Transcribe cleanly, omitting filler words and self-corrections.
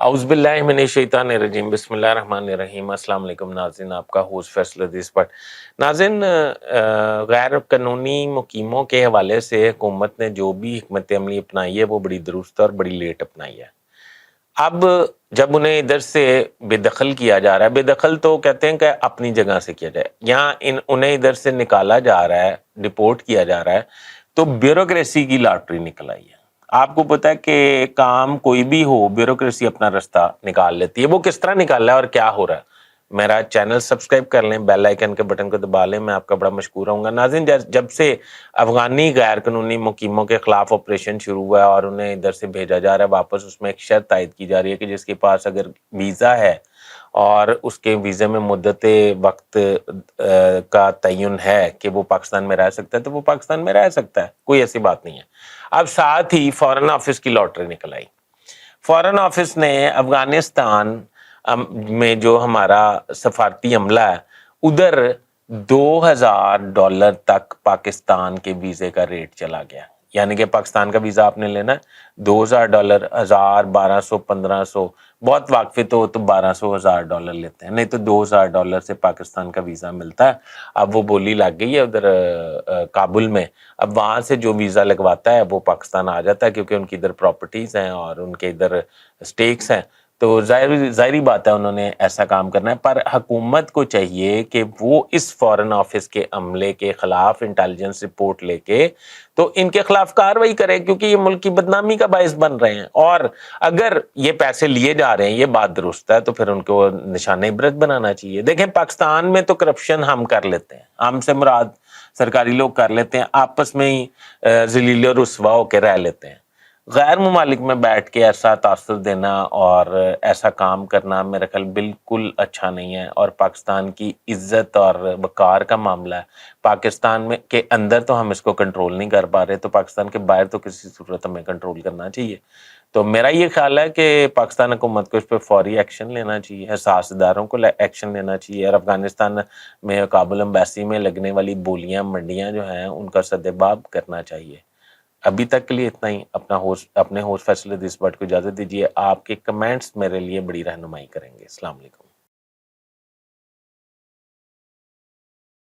اعوذ باللہ من الشیطان الرجیم، بسم اللہ الرحمن الرحیم۔ السلام علیکم ناظرین، آپ کا ہوسٹ فیصل حدیث بٹ۔ ناظرین، غیر قانونی مقیموں کے حوالے سے حکومت نے جو بھی حکمت عملی اپنائی ہے وہ بڑی درست اور بڑی لیٹ اپنائی ہے۔ اب جب انہیں ادھر سے بے دخل کیا جا رہا ہے، بے دخل تو کہتے ہیں کہ اپنی جگہ سے کیا جائے، یہاں انہیں ادھر سے نکالا جا رہا ہے، ڈپورٹ کیا جا رہا ہے، تو بیوروکریسی کی لاٹری نکل آئی ہے۔ آپ کو پتا ہے کہ کام کوئی بھی ہو، بیوروکریسی اپنا رستہ نکال لیتی ہے۔ وہ کس طرح نکال رہا ہے اور کیا ہو رہا ہے؟ میرا چینل سبسکرائب کر لیں، بیل آئیکن کے بٹن کو دبا لیں، میں آپ کا بڑا مشکور ہوں گا۔ ناظرین، جب سے افغانی غیر قانونی مقیموں کے خلاف آپریشن شروع ہوا ہے اور انہیں ادھر سے بھیجا جا رہا ہے واپس، اس میں ایک شرط عائد کی جا رہی ہے کہ جس کے پاس اگر ویزا ہے اور اس کے ویزے میں مدت وقت کا تعین ہے کہ وہ پاکستان میں رہ سکتا ہے تو وہ پاکستان میں رہ سکتا ہے، کوئی ایسی بات نہیں ہے۔ اب ساتھ ہی فارن آفس کی لاٹری نکل آئی۔ فارن آفس نے افغانستان میں جو ہمارا سفارتی عملہ ہے، ادھر $2000 تک پاکستان کے ویزے کا ریٹ چلا گیا۔ یعنی کہ پاکستان کا ویزا آپ نے لینا ہے $2000، 1000، 1200، 1500، بہت واقفی تو $1200، 1000 لیتے ہیں، نہیں تو $2000 سے پاکستان کا ویزا ملتا ہے۔ اب وہ بولی لگ گئی ہے ادھر کابل میں، اب وہاں سے جو ویزا لگواتا ہے وہ پاکستان آ جاتا ہے، کیونکہ ان کی ادھر پراپرٹیز ہیں اور ان کے ادھر سٹیکس ہیں، تو ظاہری بات ہے انہوں نے ایسا کام کرنا ہے۔ پر حکومت کو چاہیے کہ وہ اس فارن آفس کے عملے کے خلاف انٹیلیجنس رپورٹ لے کے تو ان کے خلاف کاروائی کرے، کیونکہ یہ ملک کی بدنامی کا باعث بن رہے ہیں۔ اور اگر یہ پیسے لیے جا رہے ہیں، یہ بات درست ہے، تو پھر ان کو نشان عبرت بنانا چاہیے۔ دیکھیں، پاکستان میں تو کرپشن ہم کر لیتے ہیں، ہم سے مراد سرکاری لوگ کر لیتے ہیں، آپس میں ہی ذلیل و رسوا ہو کے رہ لیتے ہیں۔ غیر ممالک میں بیٹھ کے ایسا تاثر دینا اور ایسا کام کرنا میرا خیال بالکل اچھا نہیں ہے، اور پاکستان کی عزت اور وقار کا معاملہ ہے۔ پاکستان میں کے اندر تو ہم اس کو کنٹرول نہیں کر پا رہے، تو پاکستان کے باہر تو کسی صورت ہمیں کنٹرول کرنا چاہیے۔ تو میرا یہ خیال ہے کہ پاکستان حکومت کو اس پہ فوری ایکشن لینا چاہیے، حساس اداروں کو ایکشن لینا چاہیے، اور افغانستان میں کابل ایمبیسی میں لگنے والی بولیاں منڈیاں جو ہیں ان کا سدباب کرنا چاہیے۔ ابھی تک کے لیے اتنا ہی۔ اپنے ہوسٹ فیصل حدیث بٹ کو اجازت دیجیے۔ آپ کے کمنٹس میرے لیے بڑی رہنمائی کریں گے۔ السلام علیکم۔